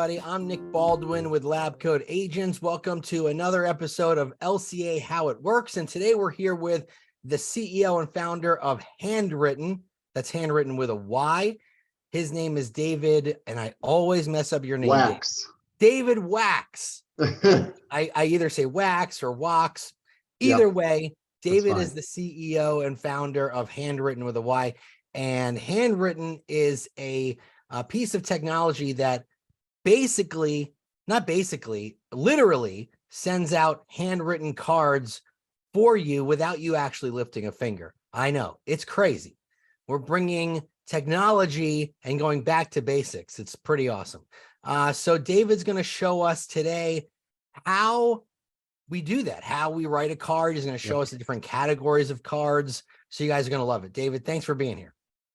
everybody. I'm Nick Baldwin with LabCoatAgents. Welcome to another episode of LCA How It Works. And today we're here with the CEO and founder of Handwrytten. That's Handwrytten with a Y. His name is David, and I always mess up your name. Wachs. David Wachs. I either say Wax or Wachs. Either way, David is the CEO and founder of Handwrytten with a Y. And Handwrytten is a piece of technology that literally sends out handwritten cards for you without you actually lifting a finger. I know, it's crazy. We're bringing technology and going back to basics. It's pretty awesome. So David's going to show us today how we do that, how we write a card. He's going to show us the different categories of cards. So you guys are going to love it. David, thanks for being here.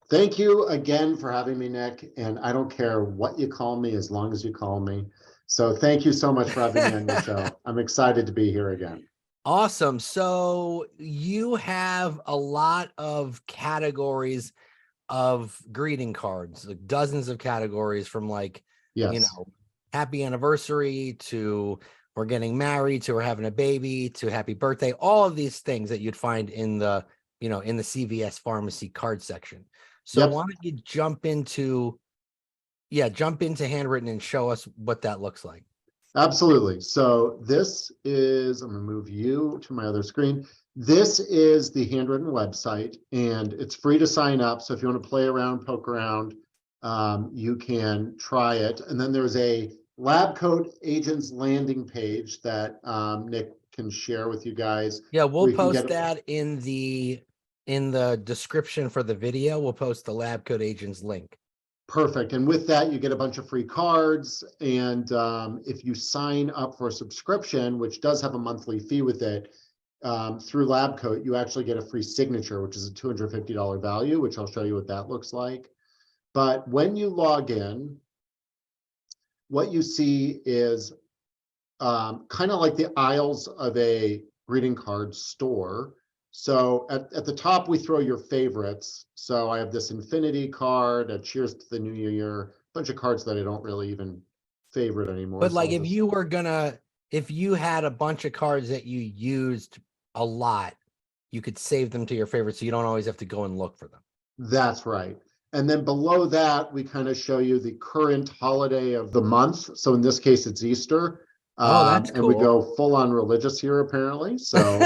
Thank you again for having me, Nick. And I don't care what you call me as long as you call me. So thank you so much for having me on your show. I'm excited to be here again. Awesome. So you have a lot of categories of greeting cards, like dozens of categories from happy anniversary to we're getting married to we're having a baby to happy birthday, all of these things that you'd find in the, in the CVS pharmacy card section. So why don't you jump into Handwrytten and show us what that looks like? Absolutely. So this is, I'm going to move you to my other screen. This is the Handwrytten website, and it's free to sign up. So if you want to play around, poke around, you can try it. And then there's a LabCoatAgents landing page that Nick can share with you guys. Yeah, we'll post that in the description for the video. We'll post the LabCoatAgents link. Perfect. And with that, you get a bunch of free cards. And if you sign up for a subscription, which does have a monthly fee with it, through LabCoat, you actually get a free signature, which is a $250 value, which I'll show you what that looks like. But when you log in, what you see is kind of like the aisles of a greeting card store. So at the top, we throw your favorites. So I have this infinity card, a cheers to the new year, a bunch of cards that I don't really even favorite anymore. But like if you had a bunch of cards that you used a lot, you could save them to your favorites so you don't always have to go and look for them. That's right. And then below that, we kind of show you the current holiday of the month. So in this case, it's Easter. Oh, that's cool. And we go full on religious here, apparently. So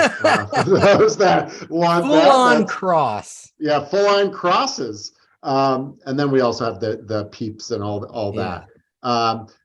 for those that want full on cross. Yeah, full on crosses. And then we also have the peeps and all that.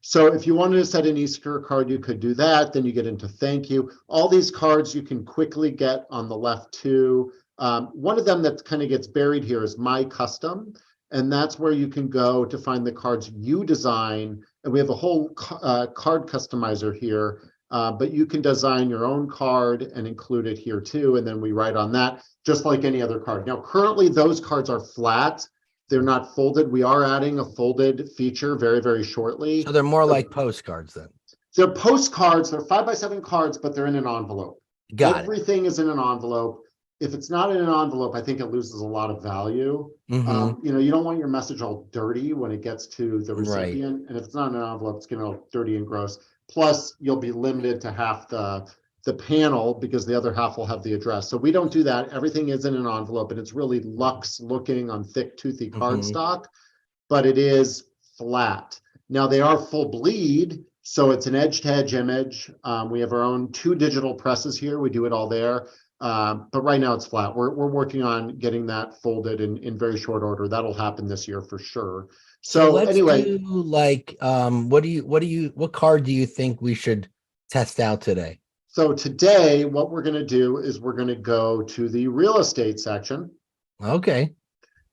So if you wanted to set an Easter card, you could do that. Then you get into thank you. All these cards you can quickly get on the left too. One of them that kind of gets buried here is My Custom. And that's where you can go to find the cards you design. And we have a whole card customizer here, but you can design your own card and include it here too. And then we write on that just like any other card. Now, currently those cards are flat. They're not folded. We are adding a folded feature very, very shortly. So they're more like postcards then. They're postcards. They're 5x7 cards, but they're in an envelope. Everything is in an envelope. If it's not in an envelope, I think it loses a lot of value. Mm-hmm. You don't want your message all dirty when it gets to the recipient. And if it's not in an envelope, it's going to look dirty and gross. Plus, you'll be limited to half the panel because the other half will have the address. So we don't do that. Everything is in an envelope, and it's really luxe looking on thick, toothy cardstock, but it is flat. Now, they are full bleed, so it's an edge-to-edge image. We have our own 2 digital presses here. We do it all there. But right now it's flat. We're working on getting that folded in very short order. That'll happen this year for sure. So anyway, do what card do you think we should test out today? So today, what we're going to do is we're going to go to the real estate section. Okay.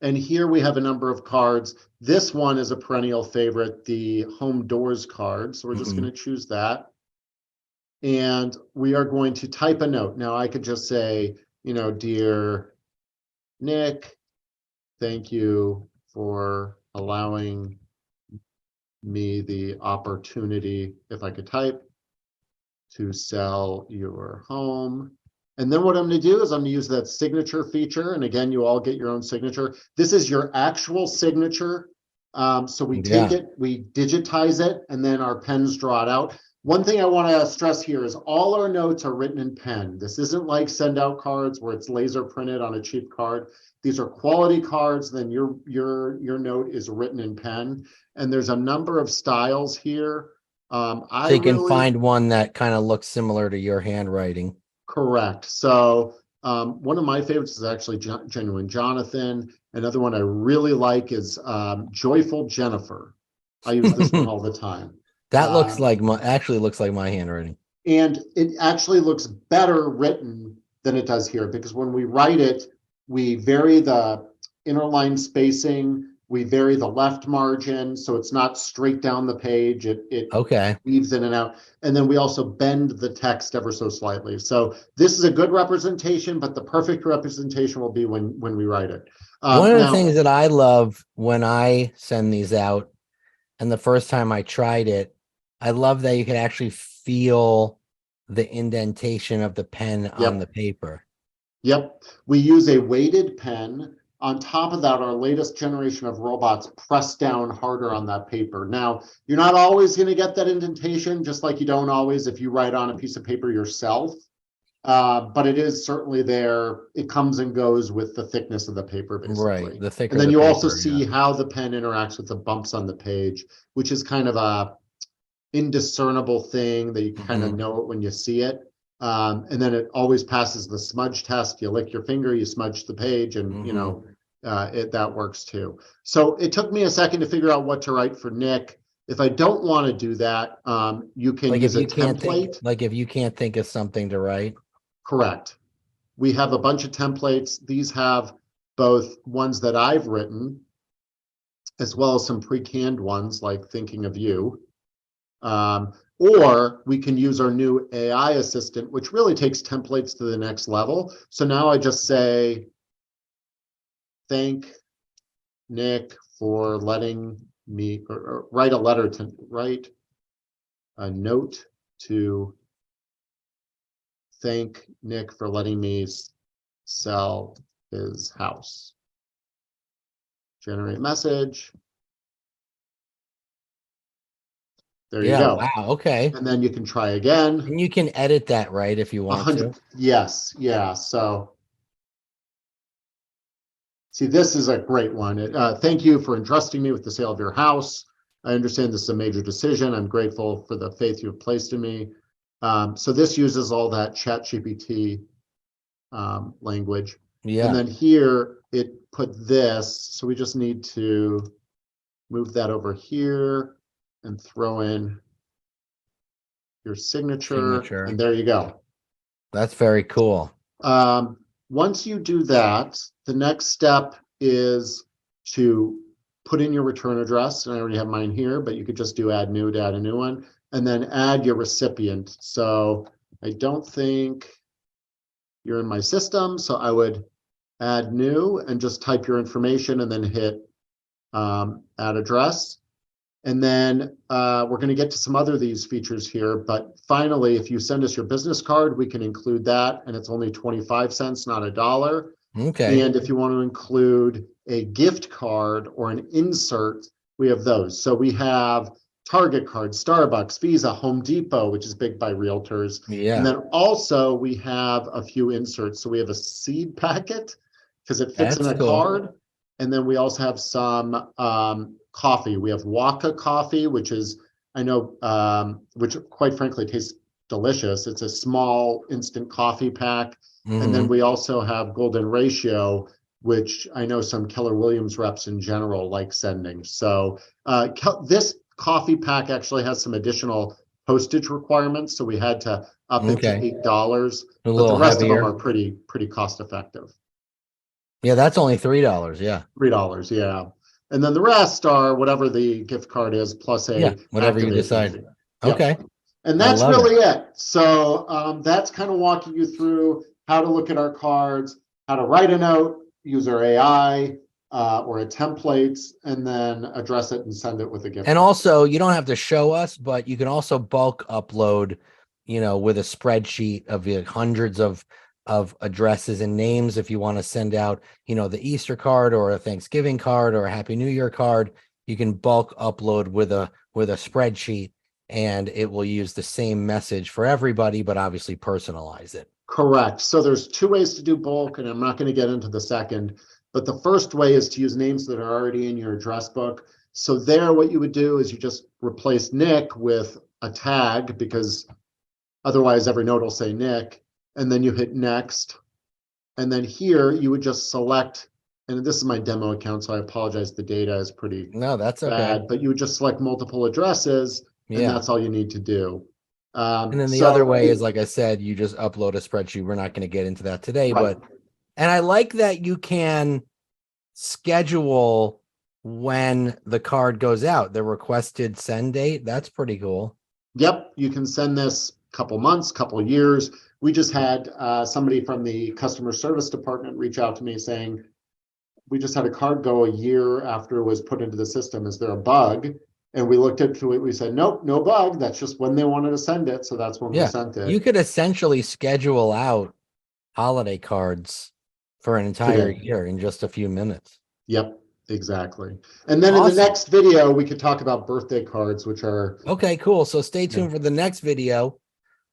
And here we have a number of cards. This one is a perennial favorite, the home doors card. So we're just going to choose that. And we are going to type a note. Now I could just say, dear Nick, thank you for allowing me the opportunity, if I could type, to sell your home. And then what I'm going to do is I'm going to use that signature feature. And again, you all get your own signature. This is your actual signature. So we take it, we digitize it, and then our pens draw it out. One thing I want to stress here is all our notes are written in pen. This isn't like send out cards where it's laser printed on a cheap card. These are quality cards. Then your note is written in pen. And there's a number of styles here. So you can find one that kind of looks similar to your handwriting. Correct. So one of my favorites is actually Genuine Jonathan. Another one I really like is Joyful Jennifer. I use this one all the time. That looks like actually looks like my handwriting. And it actually looks better written than it does here, because when we write it, we vary the inner line spacing, we vary the left margin, so it's not straight down the page. It weaves in and out. And then we also bend the text ever so slightly. So this is a good representation, but the perfect representation will be when we write it. One of the things that I love when I send these out, and the first time I tried it, I love that you can actually feel the indentation of the pen on the paper. Yep. We use a weighted pen. On top of that, our latest generation of robots press down harder on that paper. Now, you're not always going to get that indentation, just like you don't always if you write on a piece of paper yourself. But it is certainly there. It comes and goes with the thickness of the paper, basically. Right. The thicker. And then you also see how the pen interacts with the bumps on the page, which is kind of a indiscernible thing that you kind of know it when you see it. And then it always passes the smudge test. You lick your finger, you smudge the page, and you know that works too. So it took me a second to figure out what to write for Nick. If I don't want to do that, you can use a template. Like if you can't think of something to write. Correct. We have a bunch of templates. These have both ones that I've written, as well as some pre-canned ones like Thinking of You. Or we can use our new AI assistant, which really takes templates to the next level. So now I just say, thank Nick for letting me, or write a note to thank Nick for letting me sell his house. Generate message. There you go. Wow. Okay. And then you can try again. And you can edit that, right? If you want to. Yes. Yeah. So see, this is a great one. Thank you for entrusting me with the sale of your house. I understand this is a major decision. I'm grateful for the faith you have placed in me. So this uses all that ChatGPT language. Yeah. And then here it put this. So we just need to move that over here and throw in your signature. And there you go. That's very cool. Once you do that, the next step is to put in your return address. And I already have mine here, but you could just do add new to add a new one, and then add your recipient. So I don't think you're in my system, so I would add new and just type your information and then hit add address. And then we're going to get to some other these features here. But finally, if you send us your business card, we can include that. And it's only 25 cents, not $1. Okay. And if you want to include a gift card or an insert, we have those. So we have Target card, Starbucks, Visa, Home Depot, which is big by realtors. Yeah. And then also we have a few inserts. So we have a seed packet because it fits in a card. And then we also have some coffee. We have Waka coffee, which is, I know, which quite frankly tastes delicious. It's a small instant coffee pack. And then we also have Golden Ratio, which I know some Keller Williams reps in general like sending. So this coffee pack actually has some additional postage requirements. So we had to up it to $8, but the rest of them are pretty cost effective. Yeah, that's only $3. Yeah. $3, yeah. And then the rest are whatever the gift card is, plus a whatever you decide. Okay. And that's really it. So that's kind of walking you through how to look at our cards, how to write a note, use our AI or a template, and then address it and send it with a gift. And also, you don't have to show us, but you can also bulk upload, with a spreadsheet of hundreds of addresses and names if you want to send out, the Easter card or a Thanksgiving card or a Happy New Year card. you can bulk upload with a spreadsheet, and it will use the same message for everybody, but obviously personalize it. Correct. So there's two ways to do bulk, and I'm not going to get into the second, but the first way is to use names that are already in your address book. So there, what you would do is you just replace Nick with a tag, because otherwise every note will say Nick, and then you hit next. And then here you would just select, and this is my demo account, so I apologize, the data is pretty No, that's okay. bad, but you would just select multiple addresses, and Yeah. that's all you need to do. And then the other way is, like I said, you just upload a spreadsheet. We're not going to get into that today, Right. and I like that you can schedule when the card goes out, the requested send date. That's pretty cool. Yep, you can send this couple months, couple years. We just had somebody from the customer service department reach out to me saying, we just had a card go a year after it was put into the system. Is there a bug? And we looked into it. We said, nope, no bug. That's just when they wanted to send it. So that's when we sent it. You could essentially schedule out holiday cards for an entire year in just a few minutes. Yep, exactly. And then in the next video, we could talk about birthday cards, which are... Okay, cool. So stay tuned for the next video,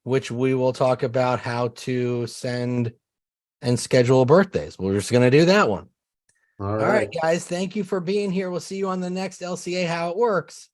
which we will talk about how to send and schedule birthdays. We're just going to do that one. All right, guys. Thank you for being here. We'll see you on the next LCA How It Works.